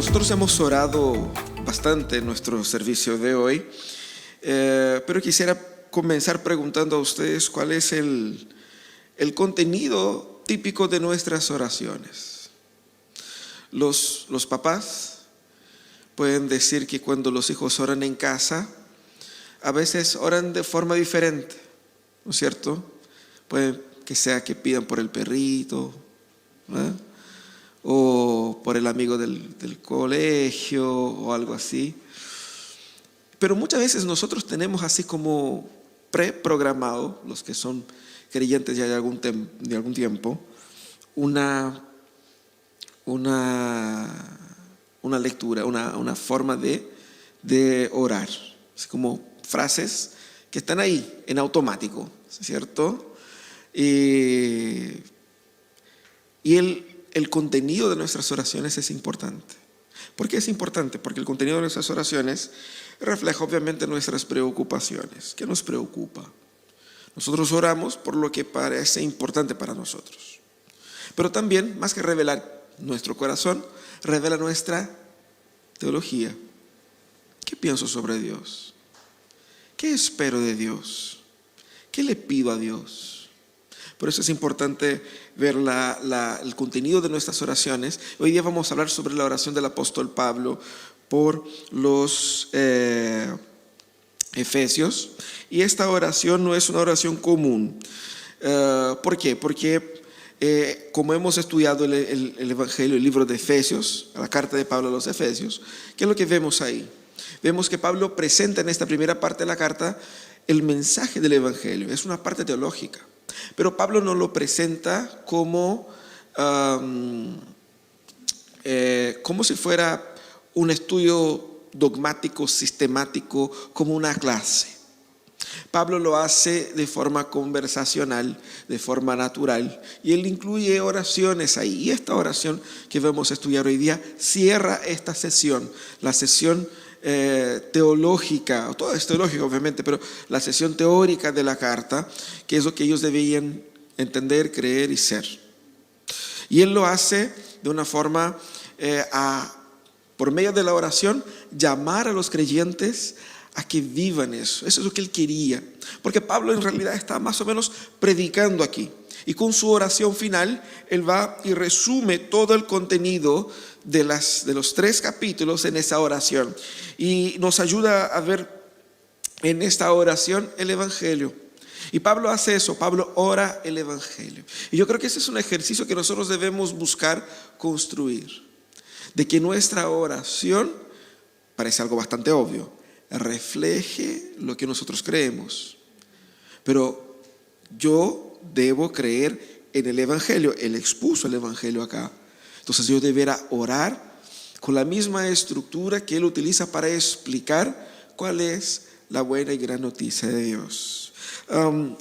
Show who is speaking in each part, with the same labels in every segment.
Speaker 1: Nosotros hemos orado bastante en nuestro servicio de hoy, pero quisiera comenzar preguntando a ustedes cuál es el contenido típico de nuestras oraciones. Los papás pueden decir que cuando los hijos oran en casa, a veces oran de forma diferente, ¿no es cierto? Puede que sea que pidan por el perrito, ¿eh? O por el amigo del colegio o algo así. Pero muchas veces nosotros tenemos así como preprogramado, los que son creyentes ya de algún tiempo, una lectura, una forma de orar, así como frases que están ahí en automático, ¿cierto? Y el contenido de nuestras oraciones es importante. ¿Por qué es importante? Porque el contenido de nuestras oraciones refleja obviamente nuestras preocupaciones. ¿Qué nos preocupa? Nosotros oramos por lo que parece importante para nosotros. Pero también, más que revelar nuestro corazón, revela nuestra teología. ¿Qué pienso sobre Dios? ¿Qué espero de Dios? ¿Qué le pido a Dios? Por eso es importante ver el contenido de nuestras oraciones. Hoy día vamos a hablar sobre la oración del apóstol Pablo por los Efesios. Y esta oración no es una oración común. ¿Por qué? Porque como hemos estudiado el Evangelio, el libro de Efesios, la carta de Pablo a los Efesios, ¿qué es lo que vemos ahí? Vemos que Pablo presenta en esta primera parte de la carta el mensaje del Evangelio. Es una parte teológica. Pero Pablo no lo presenta como si fuera un estudio dogmático, sistemático, como una clase. Pablo lo hace de forma conversacional, de forma natural, y él incluye oraciones ahí. Y esta oración que vamos a estudiar hoy día cierra esta sesión, la sesión teológica, todo es teológico obviamente, pero la sesión teórica de la carta, que es lo que ellos debían entender, creer y ser. Y él lo hace de una forma por medio de la oración, llamar a los creyentes a que vivan eso. Eso es lo que él quería, porque Pablo en realidad está más o menos predicando aquí. Y con su oración final, él va y resume todo el contenido de los 3 capítulos en esa oración. Y nos ayuda a ver en esta oración el Evangelio. Y Pablo hace eso, Pablo ora el Evangelio. Y yo creo que ese es un ejercicio que nosotros debemos buscar construir. De que nuestra oración, parece algo bastante obvio, refleje lo que nosotros creemos. Pero yo debo creer en el Evangelio. Él expuso el Evangelio acá. Entonces yo debería orar con la misma estructura que él utiliza para explicar cuál es la buena y gran noticia de Dios.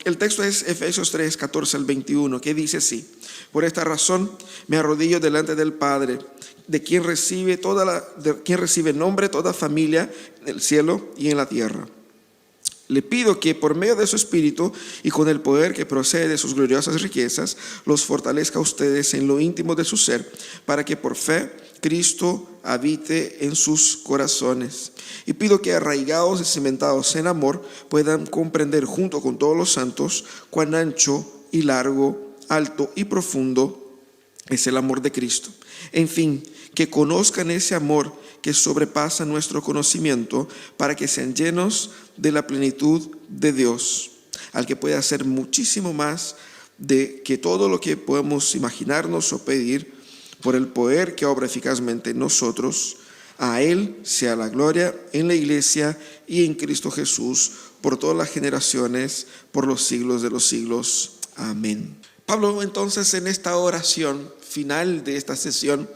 Speaker 1: El texto es Efesios 3, 14 al 21, que dice así: por esta razón me arrodillo delante del Padre, de quien recibe nombre toda familia en el cielo y en la tierra. Le pido que por medio de su Espíritu y con el poder que procede de sus gloriosas riquezas, los fortalezca a ustedes en lo íntimo de su ser, para que por fe Cristo habite en sus corazones. Y pido que arraigados y cimentados en amor, puedan comprender junto con todos los santos cuán ancho y largo, alto y profundo es el amor de Cristo. En fin, que conozcan ese amor que sobrepasa nuestro conocimiento, para que sean llenos de la plenitud de Dios, al que puede hacer muchísimo más de que todo lo que podemos imaginarnos o pedir, por el poder que obra eficazmente en nosotros. A Él sea la gloria en la iglesia y en Cristo Jesús por todas las generaciones, por los siglos de los siglos. Amén. Pablo entonces en esta oración final de esta sesión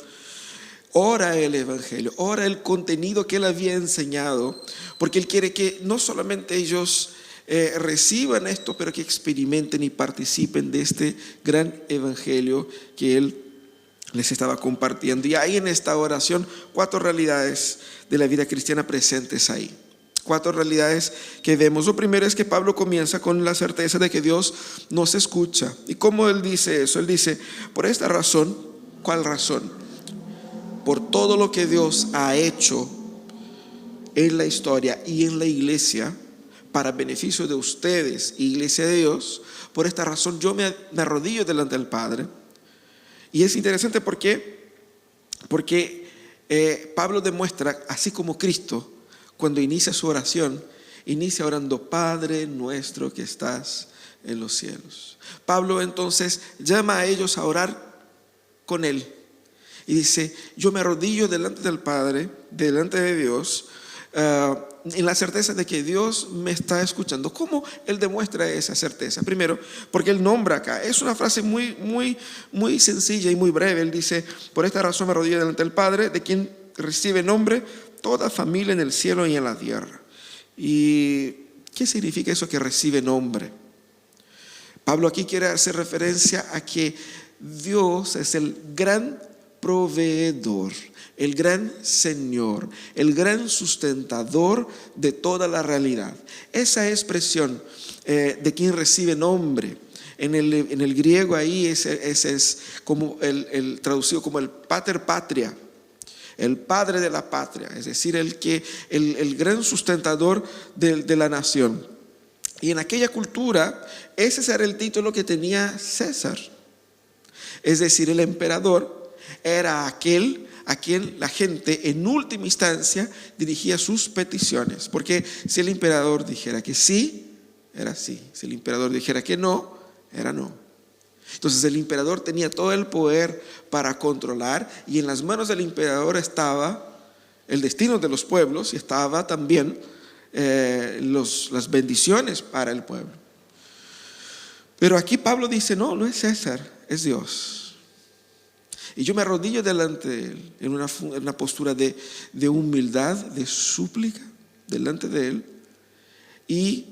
Speaker 1: ora el Evangelio, ora el contenido que él había enseñado, porque él quiere que no solamente ellos reciban esto, pero que experimenten y participen de este gran Evangelio que él les estaba compartiendo. Y hay en esta oración 4 realidades de la vida cristiana presentes ahí. 4 realidades que vemos. Lo primero es que Pablo comienza con la certeza de que Dios nos escucha. ¿Y cómo él dice eso? Él dice, por esta razón. ¿Cuál razón? por todo lo que Dios ha hecho en la historia y en la iglesia para beneficio de ustedes, iglesia de Dios. Por esta razón yo me arrodillo delante del Padre. Y es interesante porque Pablo demuestra, así como Cristo, cuando inicia su oración, inicia orando: Padre nuestro que estás en los cielos. Pablo entonces llama a ellos a orar con él y dice: yo me arrodillo delante del Padre, delante de Dios, en la certeza de que Dios me está escuchando. ¿Cómo él demuestra esa certeza? Primero, porque él nombra acá, es una frase muy sencilla y muy breve. Él dice: por esta razón me arrodillo delante del Padre, de quien recibe nombre toda familia en el cielo y en la tierra. ¿Y qué significa eso, que recibe nombre? Pablo aquí quiere hacer referencia a que Dios es el gran proveedor, el gran Señor, el gran sustentador de toda la realidad. Esa expresión de quien recibe nombre, en el griego ahí ese es como el traducido como el pater patria, el padre de la patria, es decir, el gran sustentador de la nación. Y en aquella cultura ese era el título que tenía César. Es decir, el emperador era aquel a quien la gente en última instancia dirigía sus peticiones. Porque si el emperador dijera que sí, era sí. Si el emperador dijera que no, era no. Entonces el emperador tenía todo el poder para controlar, y en las manos del emperador estaba el destino de los pueblos y estaba también las bendiciones para el pueblo. Pero aquí Pablo dice: no es César, es Dios. Y yo me arrodillo delante de él en una postura de humildad, de súplica delante de él, y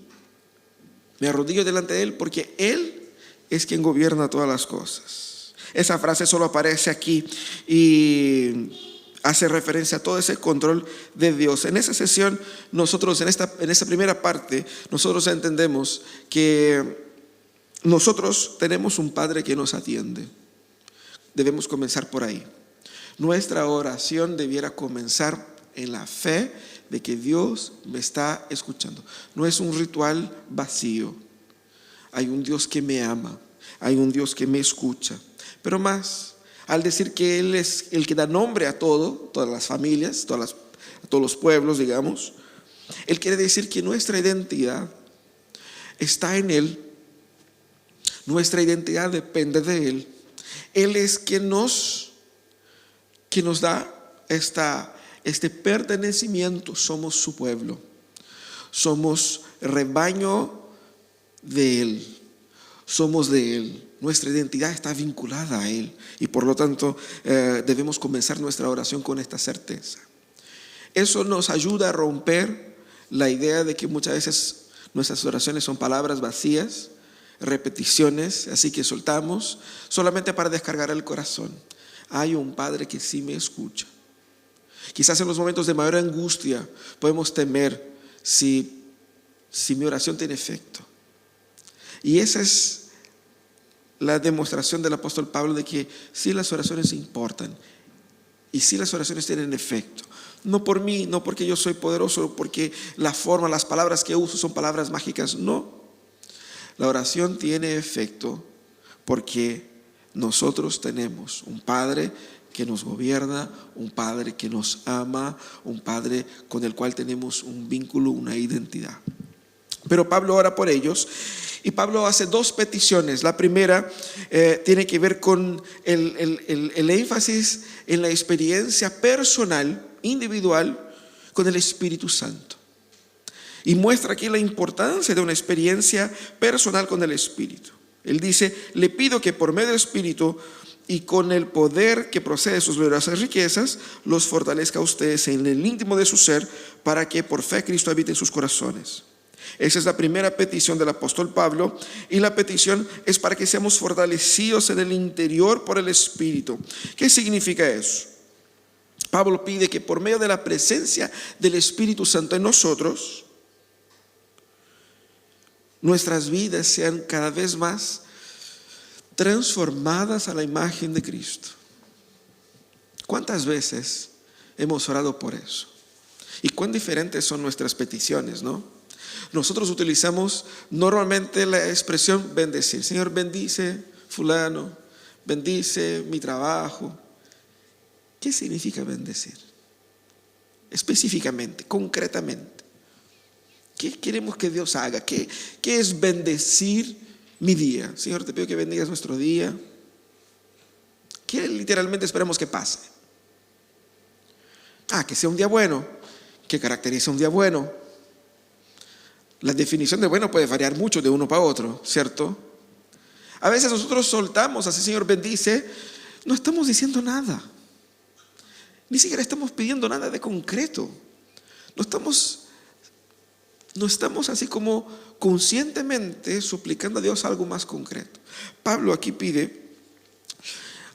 Speaker 1: me arrodillo delante de él porque él es quien gobierna todas las cosas. Esa frase solo aparece aquí y hace referencia a todo ese control de Dios. En esa sesión nosotros, en esta primera parte, nosotros entendemos que nosotros tenemos un Padre que nos atiende. Debemos comenzar por ahí. Nuestra oración debiera comenzar en la fe de que Dios me está escuchando. No es un ritual vacío. Hay un Dios que me ama, hay un Dios que me escucha. Pero más, al decir que Él es el que da nombre a todas las familias, a todos los pueblos, digamos, Él quiere decir que nuestra identidad está en Él. Nuestra identidad depende de Él. Él es quien nos da este pertenecimiento. Somos su pueblo, somos rebaño de Él, somos de Él. Nuestra identidad está vinculada a Él, y por lo tanto debemos comenzar nuestra oración con esta certeza. Eso nos ayuda a romper la idea de que muchas veces nuestras oraciones son palabras vacías, repeticiones, así que soltamos solamente para descargar el corazón. Hay un Padre que sí me escucha. Quizás en los momentos de mayor angustia podemos temer si mi oración tiene efecto. Y esa es la demostración del apóstol Pablo de que sí, las oraciones importan, y sí, las oraciones tienen efecto. No por mí, no porque yo soy poderoso, porque las palabras que uso son palabras mágicas. No. La oración tiene efecto porque nosotros tenemos un Padre que nos gobierna, un Padre que nos ama, un Padre con el cual tenemos un vínculo, una identidad. Pero Pablo ora por ellos, y Pablo hace dos peticiones. La primera tiene que ver con el énfasis en la experiencia personal, individual, con el Espíritu Santo. Y muestra aquí la importancia de una experiencia personal con el Espíritu. Él dice: le pido que por medio del Espíritu y con el poder que procede de sus gloriosas riquezas, los fortalezca a ustedes en el íntimo de su ser, para que por fe Cristo habite en sus corazones. Esa es la primera petición del apóstol Pablo, y la petición es para que seamos fortalecidos en el interior por el Espíritu. ¿Qué significa eso? Pablo pide que por medio de la presencia del Espíritu Santo en nosotros, nuestras vidas sean cada vez más transformadas a la imagen de Cristo. ¿Cuántas veces hemos orado por eso? Y cuán diferentes son nuestras peticiones, ¿no? Nosotros utilizamos normalmente la expresión bendecir. Señor, bendice fulano, bendice mi trabajo. ¿Qué significa bendecir? Específicamente, concretamente. ¿Qué queremos que Dios haga? ¿Qué es bendecir mi día? Señor, te pido que bendigas nuestro día. ¿Qué literalmente esperamos que pase? Que sea un día bueno. ¿Qué caracteriza un día bueno? La definición de bueno puede variar mucho de uno para otro, ¿cierto? A veces nosotros soltamos así, Señor, bendice. No estamos diciendo nada. Ni siquiera estamos pidiendo nada de concreto. No estamos así como conscientemente suplicando a Dios algo más concreto. Pablo aquí pide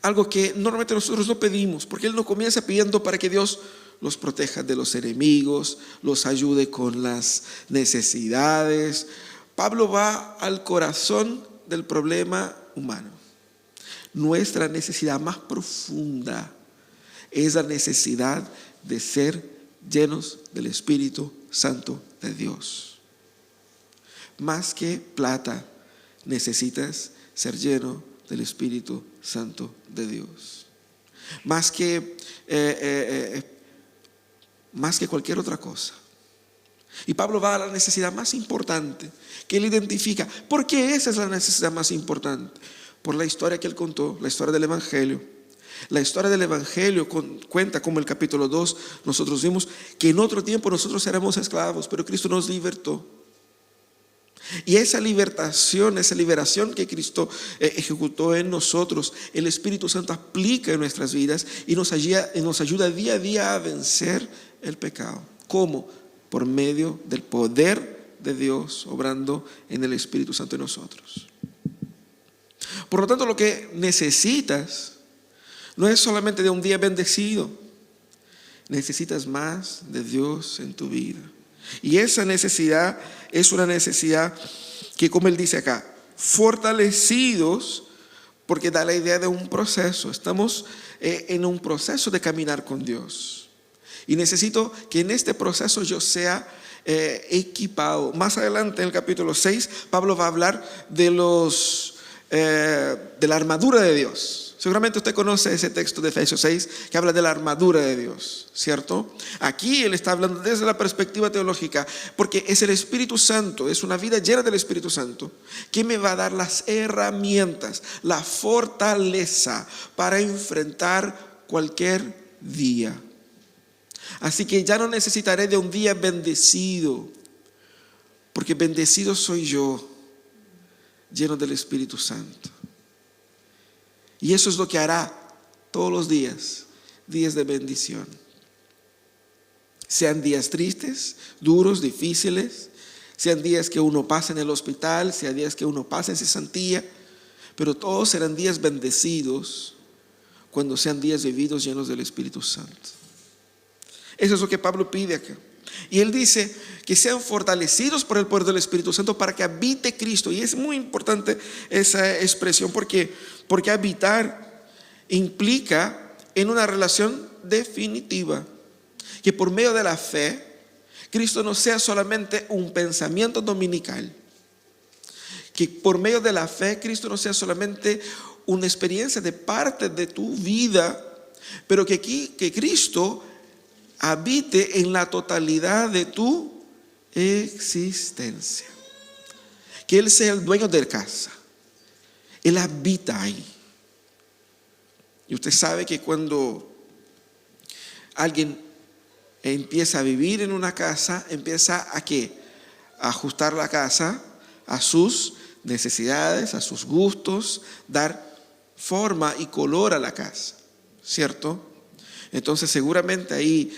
Speaker 1: algo que normalmente nosotros no pedimos, porque él no comienza pidiendo para que Dios los proteja de los enemigos, los ayude con las necesidades. Pablo va al corazón del problema humano. Nuestra necesidad más profunda es la necesidad de ser llenos del Espíritu Santo de Dios. Más que plata, necesitas ser lleno del Espíritu Santo de Dios. Más que cualquier otra cosa. Y Pablo va a la necesidad más importante que él identifica. ¿Por qué esa es la necesidad más importante? Por la historia que él contó, la historia del Evangelio. La historia del Evangelio cuenta como el capítulo 2, nosotros vimos que en otro tiempo nosotros éramos esclavos, pero Cristo nos libertó. Y esa liberación que Cristo ejecutó en nosotros, el Espíritu Santo aplica en nuestras vidas y nos ayuda día a día a vencer el pecado. ¿Cómo? Por medio del poder de Dios obrando en el Espíritu Santo en nosotros. Por lo tanto, lo que necesitas no es solamente de un día bendecido. Necesitas más de Dios en tu vida. Y esa necesidad es una necesidad que, como él dice acá, fortalecidos, porque da la idea de un proceso. Estamos en un proceso de caminar con Dios. Y necesito que en este proceso yo sea equipado. Más adelante en el capítulo 6, Pablo va a hablar de la armadura de Dios. Seguramente usted conoce ese texto de Efesios 6 que habla de la armadura de Dios, ¿cierto? Aquí él está hablando desde la perspectiva teológica, porque es el Espíritu Santo, es una vida llena del Espíritu Santo que me va a dar las herramientas, la fortaleza para enfrentar cualquier día. Así que ya no necesitaré de un día bendecido, porque bendecido soy yo, lleno del Espíritu Santo. Y eso es lo que hará todos los días de bendición. Sean días tristes, duros, difíciles, sean días que uno pasa en el hospital, sean días que uno pasa en cesantía, pero todos serán días bendecidos cuando sean días vividos llenos del Espíritu Santo. Eso es lo que Pablo pide acá. Y él dice que sean fortalecidos por el poder del Espíritu Santo para que habite Cristo. Y es muy importante esa expresión porque habitar implica en una relación definitiva. Que por medio de la fe, Cristo no sea solamente un pensamiento dominical. Que por medio de la fe, Cristo no sea solamente una experiencia de parte de tu vida, pero que Cristo habite en la totalidad de tu existencia. Que Él sea el dueño de casa. Él habita ahí. Y usted sabe que cuando alguien empieza a vivir en una casa, empieza a ¿qué? A ajustar la casa a sus necesidades, a sus gustos, dar forma y color a la casa, ¿cierto? Entonces seguramente ahí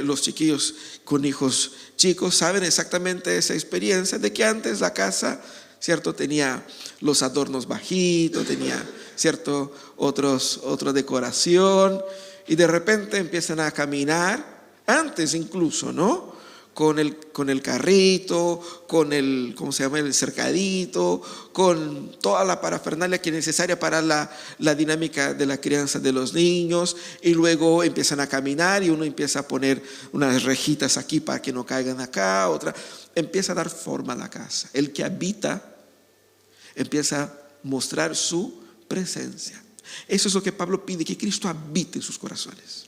Speaker 1: los chiquillos con hijos chicos saben exactamente esa experiencia de que antes la casa, ¿cierto? Tenía los adornos bajitos, tenía, ¿cierto? Otra decoración, y de repente empiezan a caminar, antes incluso, ¿no? con el carrito, con el, ¿cómo se llama?, el cercadito, con toda la parafernalia que es necesaria para la dinámica de la crianza de los niños, y luego empiezan a caminar y uno empieza a poner unas rejitas aquí para que no caigan acá, otra, empieza a dar forma a la casa. El que habita empieza a mostrar su presencia. Eso es lo que Pablo pide, que Cristo habite en sus corazones.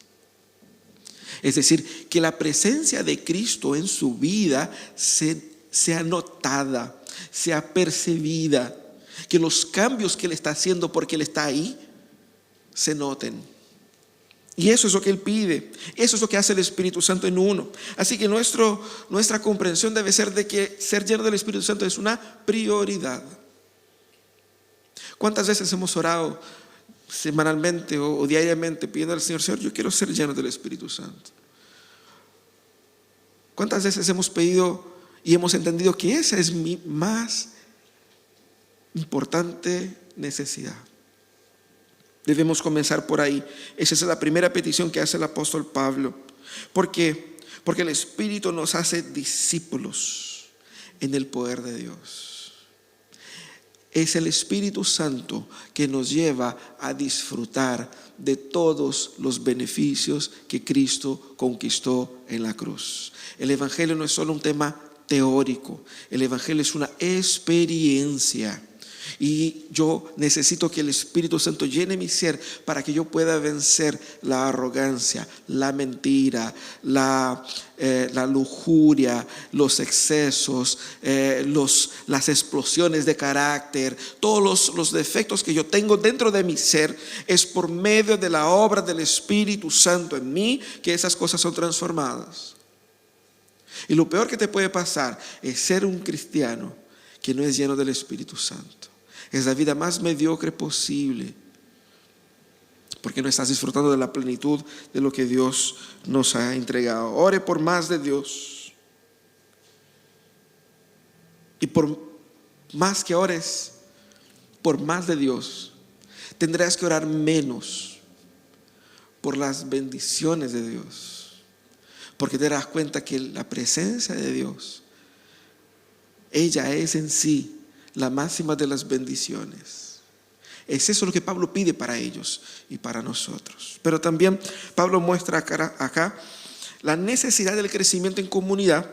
Speaker 1: Es decir, que la presencia de Cristo en su vida sea notada, sea percibida, que los cambios que Él está haciendo porque Él está ahí se noten. Y eso es lo que Él pide, eso es lo que hace el Espíritu Santo en uno. Así que nuestra comprensión debe ser de que ser lleno del Espíritu Santo es una prioridad. ¿Cuántas veces hemos orado semanalmente o diariamente pidiendo al Señor, yo quiero ser lleno del Espíritu Santo? ¿Cuántas veces hemos pedido y hemos entendido que esa es mi más importante necesidad? Debemos comenzar por ahí. Esa es la primera petición que hace el apóstol Pablo. ¿Por qué? Porque el Espíritu nos hace discípulos en el poder de Dios. Es el Espíritu Santo que nos lleva a disfrutar de todos los beneficios que Cristo conquistó en la cruz. El Evangelio no es solo un tema teórico, el Evangelio es una experiencia. Y yo necesito que el Espíritu Santo llene mi ser para que yo pueda vencer la arrogancia, la mentira, la lujuria, los excesos, las explosiones de carácter, todos los defectos que yo tengo dentro de mi ser. Es por medio de la obra del Espíritu Santo en mí que esas cosas son transformadas. Y lo peor que te puede pasar es ser un cristiano que no es lleno del Espíritu Santo. Es la vida más mediocre posible, porque no estás disfrutando de la plenitud de lo que Dios nos ha entregado. Ore por más de Dios. Y por más que ores por más de Dios, tendrás que orar menos por las bendiciones de Dios, porque te darás cuenta que la presencia de Dios, ella es en sí la máxima de las bendiciones. Es eso lo que Pablo pide para ellos y para nosotros. Pero también Pablo muestra acá la necesidad del crecimiento en comunidad,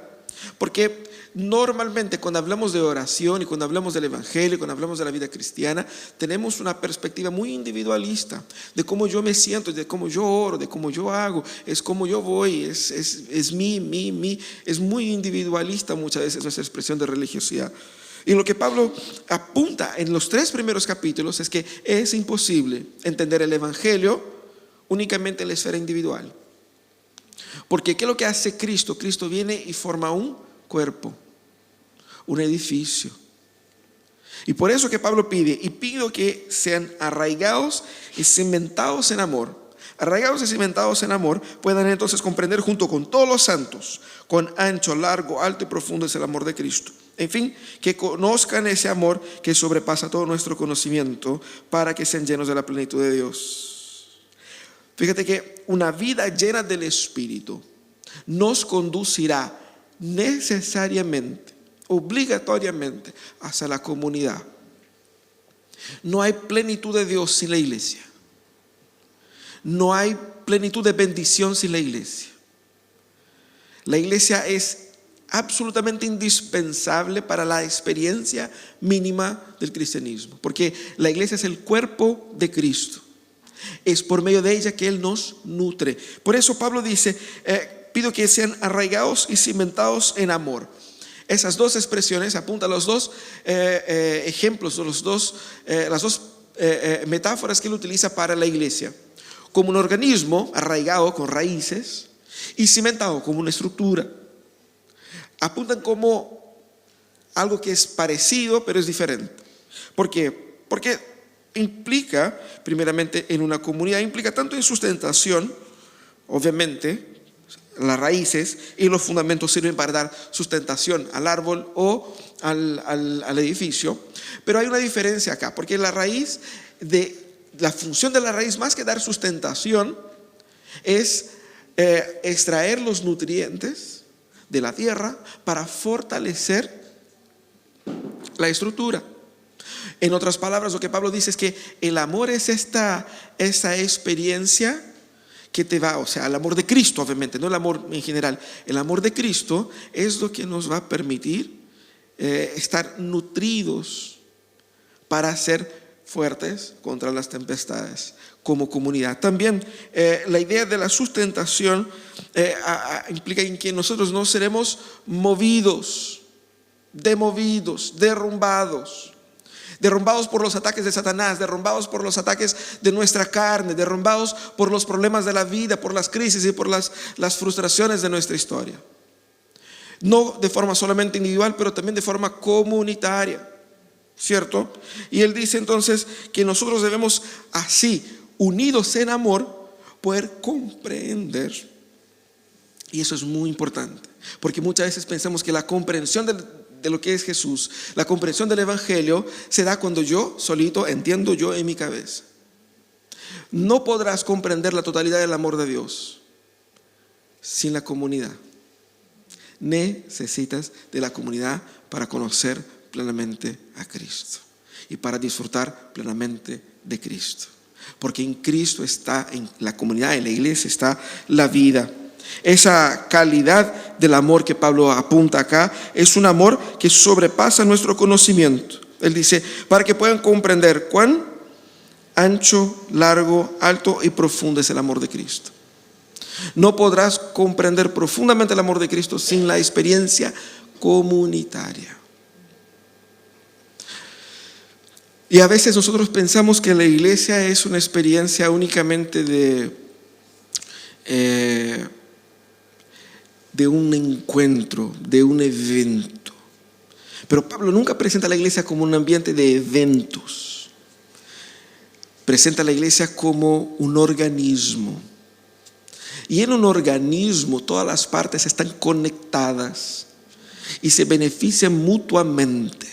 Speaker 1: porque normalmente cuando hablamos de oración y cuando hablamos del Evangelio y cuando hablamos de la vida cristiana, tenemos una perspectiva muy individualista de cómo yo me siento, de cómo yo oro, de cómo yo hago, es como yo voy, es mí, es muy individualista muchas veces nuestra expresión de religiosidad. Y lo que Pablo apunta en los 3 primeros capítulos es que es imposible entender el Evangelio únicamente en la esfera individual. Porque ¿qué es lo que hace Cristo? Cristo viene y forma un cuerpo, un edificio. Y por eso que Pablo pide, y pido que sean arraigados y cimentados en amor. Arraigados y cimentados en amor, puedan entonces comprender junto con todos los santos, con ancho, largo, alto y profundo es el amor de Cristo. En fin, que conozcan ese amor que sobrepasa todo nuestro conocimiento, para que sean llenos de la plenitud de Dios. Fíjate que una vida llena del Espíritu nos conducirá necesariamente, obligatoriamente, hacia la comunidad. No hay plenitud de Dios sin la iglesia. No hay plenitud de bendición sin la iglesia. La iglesia es absolutamente indispensable para la experiencia mínima del cristianismo, porque la iglesia es el cuerpo de Cristo. Es por medio de ella que Él nos nutre. Por eso Pablo dice, pido que sean arraigados y cimentados en amor. Esas dos expresiones apuntan a los dos ejemplos, las dos metáforas que Él utiliza para la iglesia. Como un organismo arraigado con raíces y cimentado como una estructura. Apuntan como algo que es parecido pero es diferente. ¿Por qué? Porque implica, primeramente en una comunidad, implica tanto en sustentación, obviamente, las raíces y los fundamentos sirven para dar sustentación al árbol o al edificio, pero hay una diferencia acá, porque la función de la raíz, más que dar sustentación, es extraer los nutrientes de la tierra para fortalecer la estructura. En otras palabras, lo que Pablo dice es que el amor es esa experiencia que te va, o sea, el amor de Cristo, obviamente, no el amor en general. El amor de Cristo es lo que nos va a permitir estar nutridos para ser fuertes contra las tempestades como comunidad. También la idea de la sustentación implica en que nosotros no seremos movidos, demovidos, derrumbados por los ataques de Satanás, derrumbados por los ataques de nuestra carne, derrumbados por los problemas de la vida, por las crisis y por las frustraciones de nuestra historia. No de forma solamente individual, pero también de forma comunitaria, ¿cierto? Y él dice entonces que nosotros debemos así, unidos en amor, poder comprender. Y eso es muy importante, porque muchas veces pensamos que la comprensión de lo que es Jesús, la comprensión del Evangelio se da cuando yo solito entiendo yo en mi cabeza. No podrás comprender la totalidad del amor de Dios sin la comunidad. Necesitas de la comunidad para conocer plenamente a Cristo y para disfrutar plenamente de Cristo, porque en Cristo está, en la comunidad, en la iglesia está la vida. Esa calidad del amor que Pablo apunta acá es un amor que sobrepasa nuestro conocimiento. Él dice, para que puedan comprender cuán ancho, largo, alto y profundo es el amor de Cristo. No podrás comprender profundamente el amor de Cristo sin la experiencia comunitaria. Y a veces nosotros pensamos que la iglesia es una experiencia únicamente de un encuentro, de un evento. Pero Pablo nunca presenta a la iglesia como un ambiente de eventos. Presenta a la iglesia como un organismo. Y en un organismo todas las partes están conectadas y se benefician mutuamente.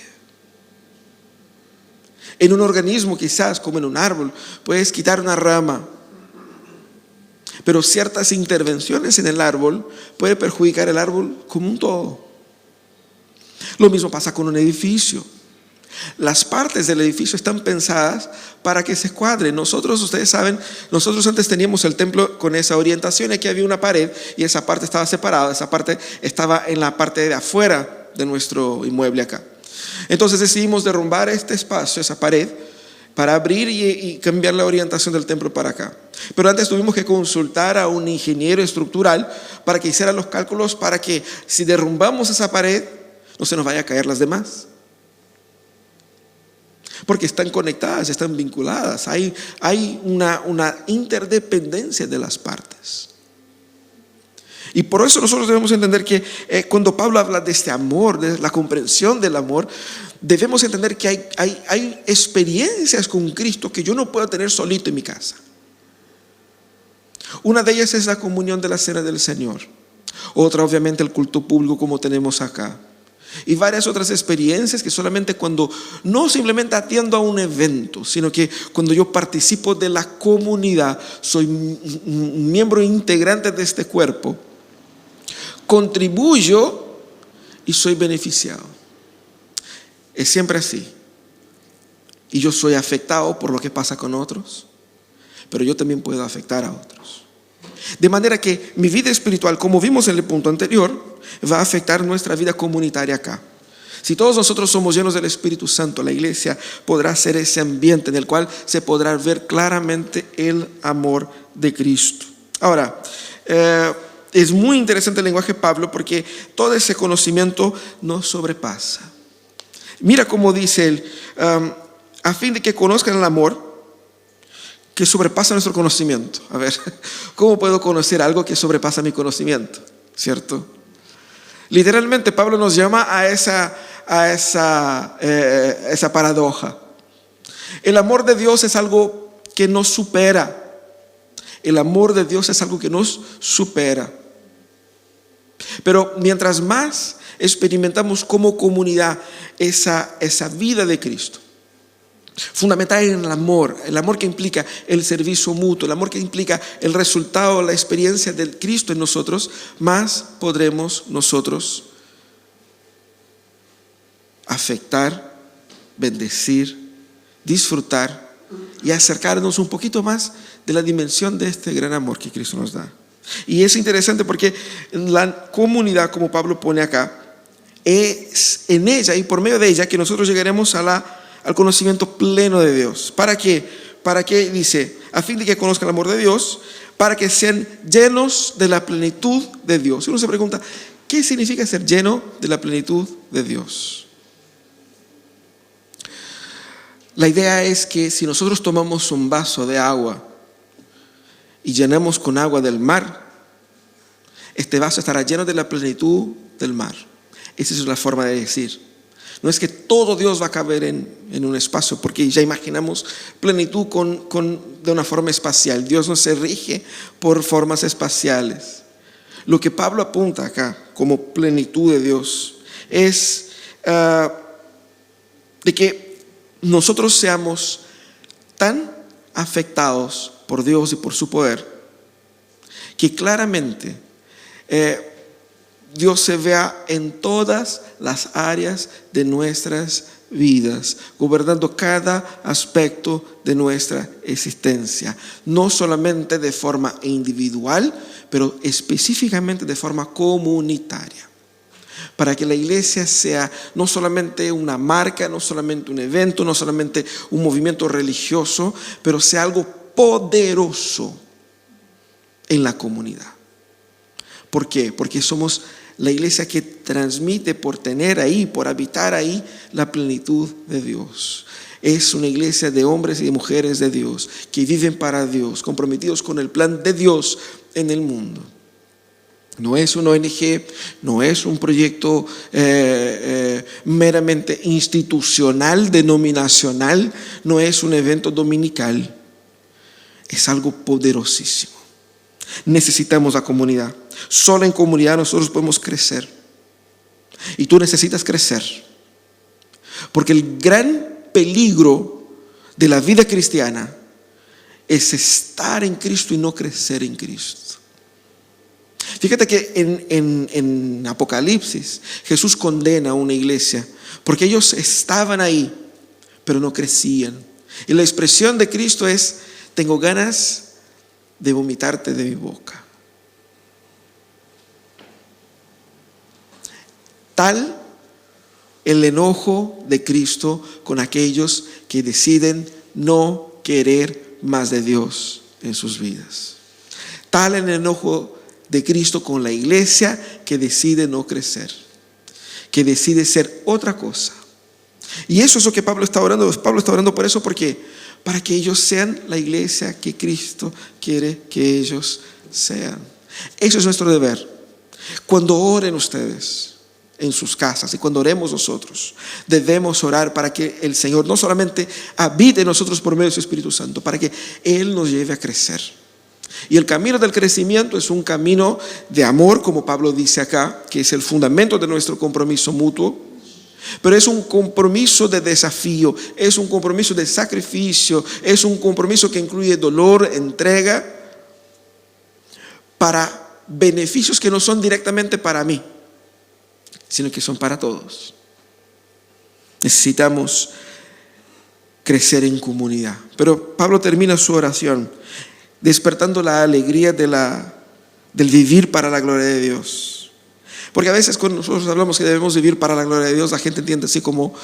Speaker 1: En un organismo, quizás como en un árbol, puedes quitar una rama, pero ciertas intervenciones en el árbol pueden perjudicar el árbol como un todo. Lo mismo pasa con un edificio. Las partes del edificio están pensadas para que se cuadren. Ustedes saben, nosotros antes teníamos el templo con esa orientación. Aquí había una pared y esa parte estaba separada. Esa parte estaba en la parte de afuera de nuestro inmueble acá. Entonces decidimos derrumbar este espacio, esa pared, para abrir y cambiar la orientación del templo para acá. Pero antes tuvimos que consultar a un ingeniero estructural para que hiciera los cálculos para que si derrumbamos esa pared no se nos vaya a caer las demás. Porque están conectadas, están vinculadas. Hay una interdependencia de las partes. Y por eso nosotros debemos entender que cuando Pablo habla de este amor, de la comprensión del amor, debemos entender que hay experiencias con Cristo que yo no puedo tener solito en mi casa. Una de ellas es la comunión de la cena del Señor. Otra, obviamente, el culto público como tenemos acá. Y varias otras experiencias que solamente cuando no simplemente atiendo a un evento, sino que cuando yo participo de la comunidad, soy un miembro integrante de este cuerpo, contribuyo y soy beneficiado. Es siempre así. Y yo soy afectado por lo que pasa con otros, pero yo también puedo afectar a otros. De manera que mi vida espiritual, como vimos en el punto anterior, va a afectar nuestra vida comunitaria acá. Si todos nosotros somos llenos del Espíritu Santo, la iglesia podrá ser ese ambiente en el cual se podrá ver claramente el amor de Cristo. Ahora, es muy interesante el lenguaje de Pablo porque todo ese conocimiento nos sobrepasa. Mira cómo dice él, a fin de que conozcan el amor que sobrepasa nuestro conocimiento. A ver, ¿cómo puedo conocer algo que sobrepasa mi conocimiento? ¿Cierto? Literalmente Pablo nos llama a esa paradoja. El amor de Dios es algo que nos supera. El amor de Dios es algo que nos supera. Pero mientras más experimentamos como comunidad esa vida de Cristo, fundamentada en el amor que implica el servicio mutuo, el amor que implica el resultado, la experiencia del Cristo en nosotros, más podremos nosotros afectar, bendecir, disfrutar y acercarnos un poquito más de la dimensión de este gran amor que Cristo nos da. Y es interesante porque la comunidad, como Pablo pone acá, es en ella y por medio de ella que nosotros llegaremos al conocimiento pleno de Dios. ¿Para qué? ¿Para qué? Dice, a fin de que conozcan el amor de Dios, para que sean llenos de la plenitud de Dios. Y uno se pregunta, ¿qué significa ser lleno de la plenitud de Dios? La idea es que si nosotros tomamos un vaso de agua y llenamos con agua del mar, este vaso estará lleno de la plenitud del mar. Esa es la forma de decir. No es que todo Dios va a caber en un espacio, porque ya imaginamos plenitud de una forma espacial. Dios no se rige por formas espaciales. Lo que Pablo apunta acá como plenitud de Dios es de que nosotros seamos tan afectados por Dios y por su poder que claramente Dios se vea en todas las áreas de nuestras vidas, gobernando cada aspecto de nuestra existencia, no solamente de forma individual, pero específicamente de forma comunitaria. Para que la iglesia sea no solamente una marca, no solamente un evento, no solamente un movimiento religioso, pero sea algo poderoso en la comunidad. ¿Por qué? Porque somos la iglesia que transmite por tener ahí, por habitar ahí, la plenitud de Dios. Es una iglesia de hombres y de mujeres de Dios, que viven para Dios, comprometidos con el plan de Dios en el mundo. No es una ONG, no es un proyecto meramente institucional, denominacional, no es un evento dominical. Es algo poderosísimo. Necesitamos la comunidad. Solo en comunidad nosotros podemos crecer. Y tú necesitas crecer. Porque el gran peligro de la vida cristiana es estar en Cristo y no crecer en Cristo. Fíjate que en Apocalipsis Jesús condena a una iglesia porque ellos estaban ahí, pero no crecían. Y la expresión de Cristo es: tengo ganas de vomitarte de mi boca. Tal el enojo de Cristo con aquellos que deciden no querer más de Dios en sus vidas. Tal el enojo de Cristo con la iglesia que decide no crecer, que decide ser otra cosa. Y eso es lo que Pablo está orando. Pablo está orando por eso, porque para que ellos sean la iglesia que Cristo quiere que ellos sean. Eso es nuestro deber. Cuando oren ustedes en sus casas y cuando oremos nosotros, debemos orar para que el Señor no solamente habite en nosotros por medio de su Espíritu Santo, para que Él nos lleve a crecer. Y el camino del crecimiento es un camino de amor, como Pablo dice acá, que es el fundamento de nuestro compromiso mutuo. Pero es un compromiso de desafío, es un compromiso de sacrificio, es un compromiso que incluye dolor, entrega, para beneficios que no son directamente para mí, sino que son para todos. Necesitamos crecer en comunidad. Pero Pablo termina su oración despertando la alegría del vivir para la gloria de Dios. Porque a veces cuando nosotros hablamos que debemos vivir para la gloria de Dios, la gente entiende así como,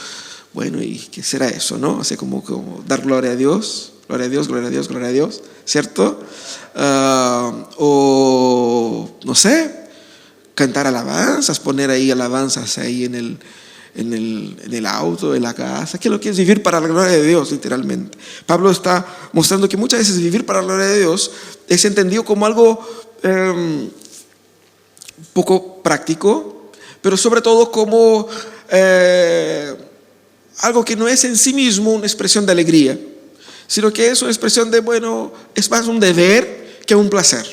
Speaker 1: bueno, ¿y qué será eso, no? Así como dar gloria a Dios, gloria a Dios, gloria a Dios, gloria a Dios, ¿cierto? O no sé, cantar alabanzas, poner ahí alabanzas ahí en el auto, en la casa. ¿Qué es lo que es vivir para la gloria de Dios, literalmente? Pablo está mostrando que muchas veces vivir para la gloria de Dios es entendido como algo poco práctico, pero sobre todo como algo que no es en sí mismo una expresión de alegría, sino que es una expresión de, bueno, es más un deber que un placer.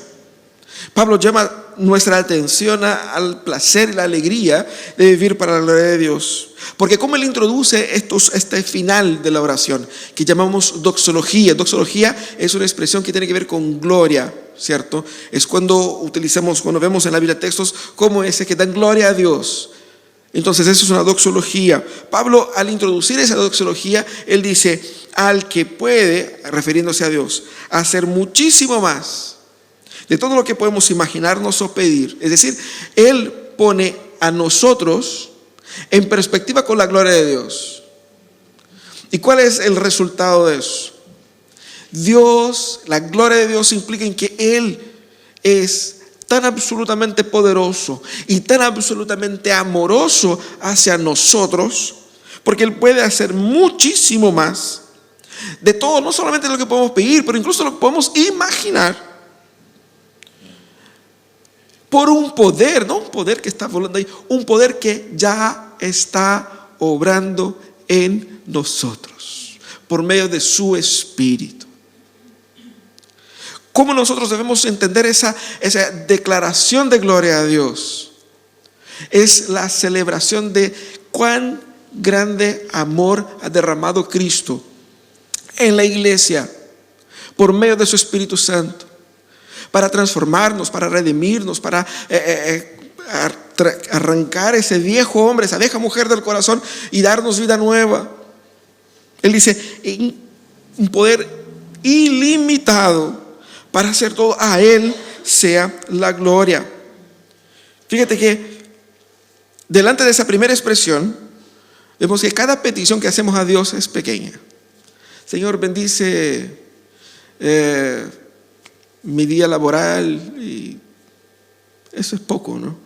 Speaker 1: Pablo llama nuestra atención al placer y la alegría de vivir para la gloria de Dios. Porque como Él introduce este final de la oración, que llamamos doxología. Doxología es una expresión que tiene que ver con gloria, ¿cierto? Es cuando vemos en la Biblia textos como ese que dan gloria a Dios. Entonces eso es una doxología. Pablo, al introducir esa doxología, él dice: al que puede, refiriéndose a Dios, hacer muchísimo más de todo lo que podemos imaginarnos o pedir. Es decir, Él pone a nosotros en perspectiva con la gloria de Dios. ¿Y cuál es el resultado de eso? Dios, la gloria de Dios implica en que Él es tan absolutamente poderoso y tan absolutamente amoroso hacia nosotros, porque Él puede hacer muchísimo más de todo, no solamente lo que podemos pedir, pero incluso lo que podemos imaginar, por un poder, no un poder que está volando ahí, un poder que ya está obrando en nosotros, por medio de su Espíritu. ¿Cómo nosotros debemos entender esa declaración de gloria a Dios? Es la celebración de cuán grande amor ha derramado Cristo en la iglesia por medio de su Espíritu Santo, para transformarnos, para redimirnos, para arrancar ese viejo hombre, esa vieja mujer del corazón y darnos vida nueva. Él dice: un poder ilimitado para hacer todo. A Él sea la gloria. Fíjate que delante de esa primera expresión vemos que cada petición que hacemos a Dios es pequeña. Señor, bendice mi día laboral, y eso es poco, ¿no?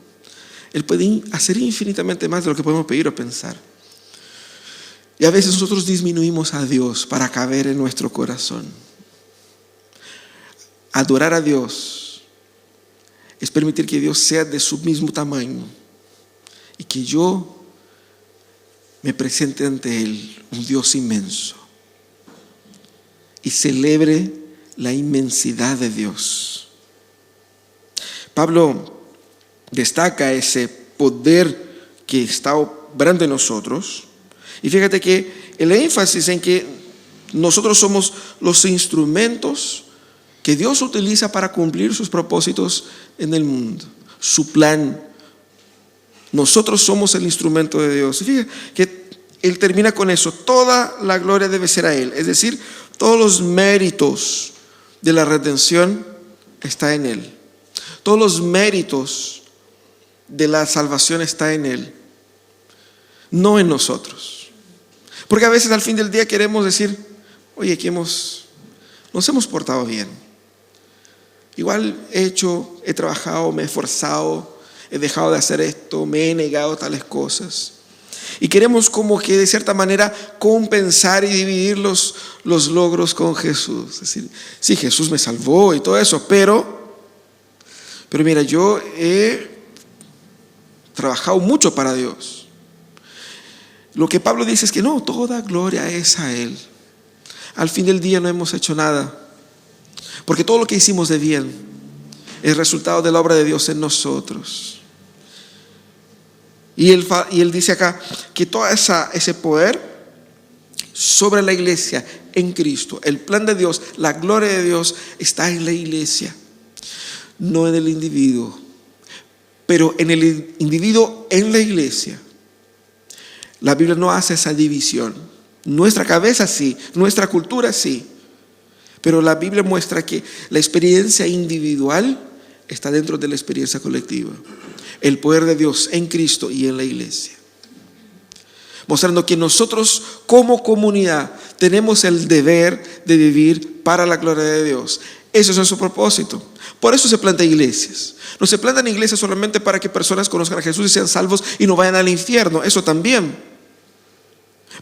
Speaker 1: Él puede hacer infinitamente más de lo que podemos pedir o pensar. Y a veces nosotros disminuimos a Dios para caber en nuestro corazón. Adorar a Dios es permitir que Dios sea de su mismo tamaño y que yo me presente ante Él, un Dios inmenso, y celebre la inmensidad de Dios. Pablo destaca ese poder que está obrando en nosotros, y fíjate que el énfasis en que nosotros somos los instrumentos que Dios utiliza para cumplir sus propósitos en el mundo, su plan. Nosotros somos el instrumento de Dios. Y fíjate que Él termina con eso: toda la gloria debe ser a Él. Es decir, todos los méritos de la redención está en Él. Todos los méritos de la salvación está en Él, no en nosotros. Porque a veces al fin del día queremos decir: oye, que nos hemos portado bien. Igual he trabajado, me he esforzado, he dejado de hacer esto, me he negado tales cosas. Y queremos como que de cierta manera compensar y dividir los logros con Jesús. Es decir, sí, Jesús me salvó y todo eso, pero mira, yo he trabajado mucho para Dios. Lo que Pablo dice es que no, toda gloria es a Él. Al fin del día no hemos hecho nada, porque todo lo que hicimos de bien es resultado de la obra de Dios en nosotros. Y él dice acá que todo ese poder sobre la iglesia en Cristo, el plan de Dios, la gloria de Dios está en la iglesia, no en el individuo. Pero en el individuo, en la iglesia, la Biblia no hace esa división. Nuestra cabeza sí, nuestra cultura sí, pero la Biblia muestra que la experiencia individual está dentro de la experiencia colectiva. El poder de Dios en Cristo y en la iglesia, mostrando que nosotros como comunidad tenemos el deber de vivir para la gloria de Dios. Eso es nuestro propósito. Por eso se plantan iglesias. No se plantan iglesias solamente para que personas conozcan a Jesús y sean salvos y no vayan al infierno. Eso también.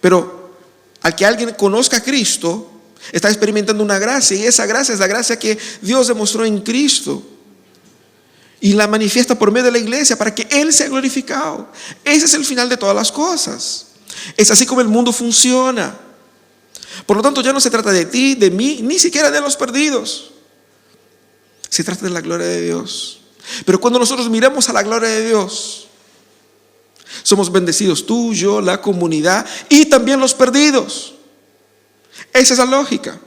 Speaker 1: Pero al que alguien conozca a Cristo, está experimentando una gracia, y esa gracia es la gracia que Dios demostró en Cristo y la manifiesta por medio de la iglesia para que Él sea glorificado. Ese es el final de todas las cosas. Es así como el mundo funciona. Por lo tanto, ya no se trata de ti, de mí, ni siquiera de los perdidos. Se trata de la gloria de Dios. Pero cuando nosotros miramos a la gloria de Dios, somos bendecidos, tú, yo, la comunidad y también los perdidos. Esa es la lógica.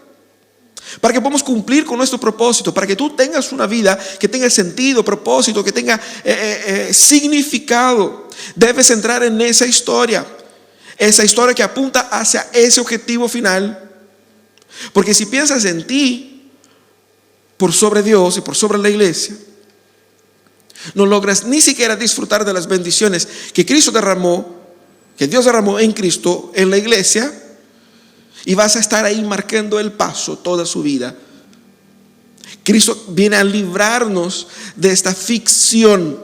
Speaker 1: Para que podamos cumplir con nuestro propósito, para que tú tengas una vida que tenga sentido, propósito, que tenga significado, debes entrar en esa historia que apunta hacia ese objetivo final. Porque si piensas en ti por sobre Dios y por sobre la iglesia, no logras ni siquiera disfrutar de las bendiciones que Cristo derramó, que Dios derramó en Cristo, en la iglesia, y vas a estar ahí marcando el paso toda su vida. Cristo viene a librarnos de esta ficción,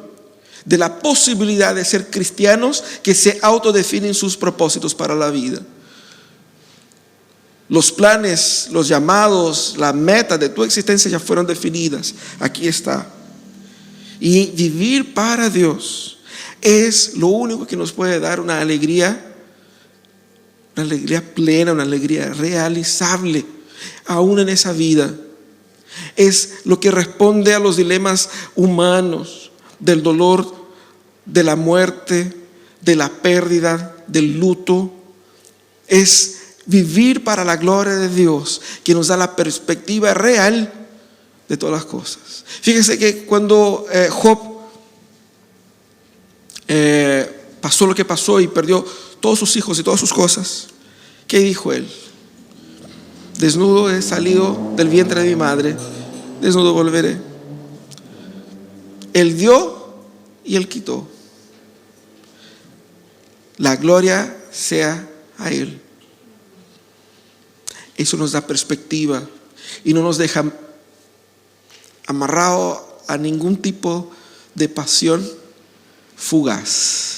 Speaker 1: de la posibilidad de ser cristianos que se autodefinen sus propósitos para la vida. Los planes, los llamados, la meta de tu existencia ya fueron definidas. Aquí está. Y vivir para Dios es lo único que nos puede dar una alegría plena, una alegría realizable, aún en esa vida. Es lo que responde a los dilemas humanos, del dolor, de la muerte, de la pérdida, del luto. Es vivir para la gloria de Dios, que nos da la perspectiva real de todas las cosas. Fíjese que cuando Job pasó lo que pasó y perdió todos sus hijos y todas sus cosas, ¿qué dijo él? Desnudo he salido del vientre de mi madre, desnudo volveré. Él dio y él quitó. La gloria sea a él. Eso nos da perspectiva y no nos deja amarrado a ningún tipo de pasión fugaz.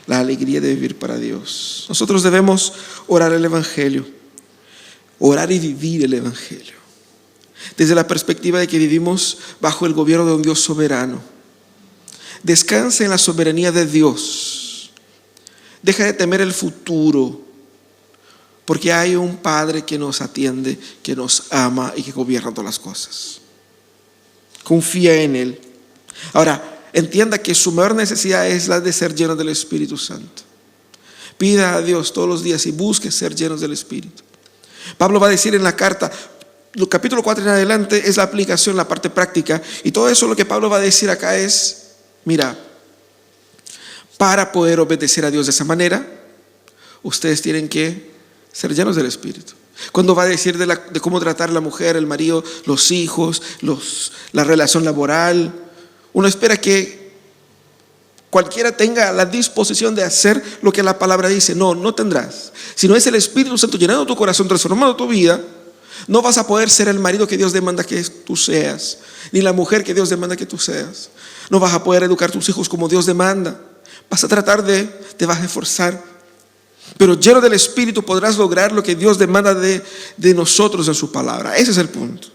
Speaker 1: La alegría de vivir para Dios. Nosotros debemos orar el Evangelio, orar y vivir el Evangelio, desde la perspectiva de que vivimos bajo el gobierno de un Dios soberano. Descansa en la soberanía de Dios. Deja de temer el futuro, porque hay un Padre que nos atiende, que nos ama y que gobierna todas las cosas. Confía en Él. Ahora, entienda que su mayor necesidad es la de ser llenos del Espíritu Santo. Pida a Dios todos los días y busque ser llenos del Espíritu. Pablo va a decir en la carta, capítulo 4 en adelante, es la aplicación, la parte práctica. Y todo eso lo que Pablo va a decir acá es, mira, para poder obedecer a Dios de esa manera, ustedes tienen que ser llenos del Espíritu. Cuando va a decir de cómo tratar a la mujer, el marido, los hijos, la relación laboral, uno espera que cualquiera tenga la disposición de hacer lo que la palabra dice. No tendrás. Si no es el Espíritu Santo llenando tu corazón, transformando tu vida, no vas a poder ser el marido que Dios demanda que tú seas, ni la mujer que Dios demanda que tú seas. No vas a poder educar a tus hijos como Dios demanda. Vas a tratar te vas a esforzar, pero lleno del Espíritu podrás lograr lo que Dios demanda de nosotros en su palabra. Ese es el punto.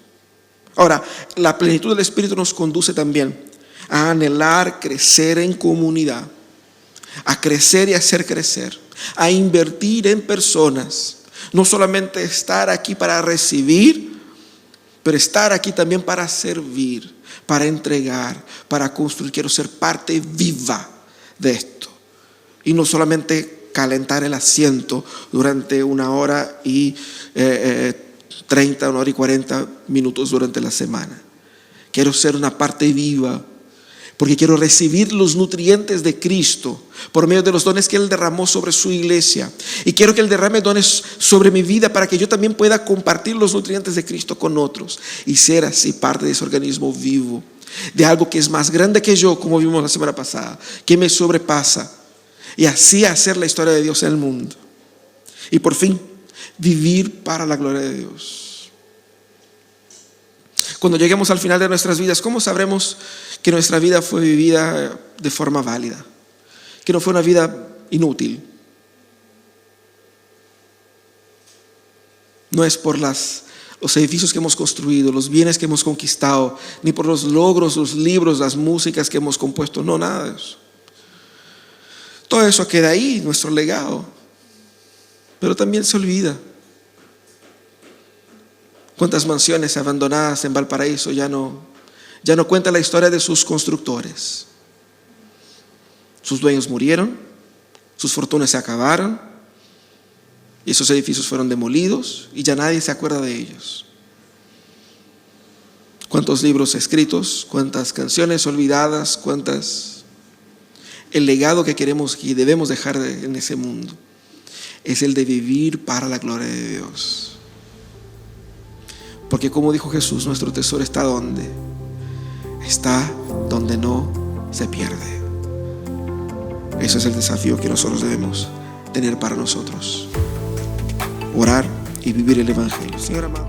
Speaker 1: Ahora, la plenitud del Espíritu nos conduce también a anhelar crecer en comunidad, a crecer y hacer crecer, a invertir en personas. No solamente estar aquí para recibir, pero estar aquí también para servir, para entregar, para construir. Quiero ser parte viva de esto y no solamente calentar el asiento durante 1 hora y 30, 1 hora y 40 minutos durante la semana. Quiero ser una parte viva, porque quiero recibir los nutrientes de Cristo por medio de los dones que Él derramó sobre su iglesia. Y quiero que Él derrame dones sobre mi vida para que yo también pueda compartir los nutrientes de Cristo con otros y ser así parte de ese organismo vivo, de algo que es más grande que yo, como vimos la semana pasada, que me sobrepasa, y así hacer la historia de Dios en el mundo. Y por fin, vivir para la gloria de Dios. Cuando lleguemos al final de nuestras vidas, ¿cómo sabremos que nuestra vida fue vivida de forma válida? Que no fue una vida inútil. No es por los edificios que hemos construido, los bienes que hemos conquistado, ni por los logros, los libros, las músicas que hemos compuesto. No, nada de eso. Todo eso queda ahí, nuestro legado. Pero también se olvida. ¿Cuántas mansiones abandonadas en Valparaíso ya no Ya no cuenta la historia de sus constructores. Sus dueños murieron, sus fortunas se acabaron, y esos edificios fueron demolidos y ya nadie se acuerda de ellos. Cuántos libros escritos, cuántas canciones olvidadas, el legado que queremos y debemos dejar en ese mundo es el de vivir para la gloria de Dios. Porque como dijo Jesús, nuestro tesoro está donde no se pierde. Ese es el desafío que nosotros debemos tener para nosotros: orar y vivir el Evangelio. Señor amado.